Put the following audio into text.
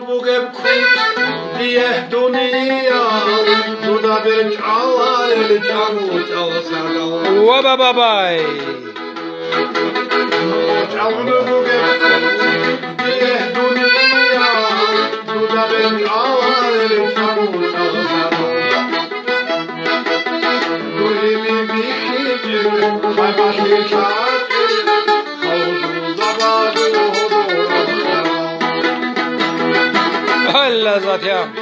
بگم دیه دنیا دودا بر چاله چاو چاو سادا و بابای چاو بگم دیه دنیا دودا بر چاله چاو چاو سادا دوی می بیخی بابای چاو الله ذاتیم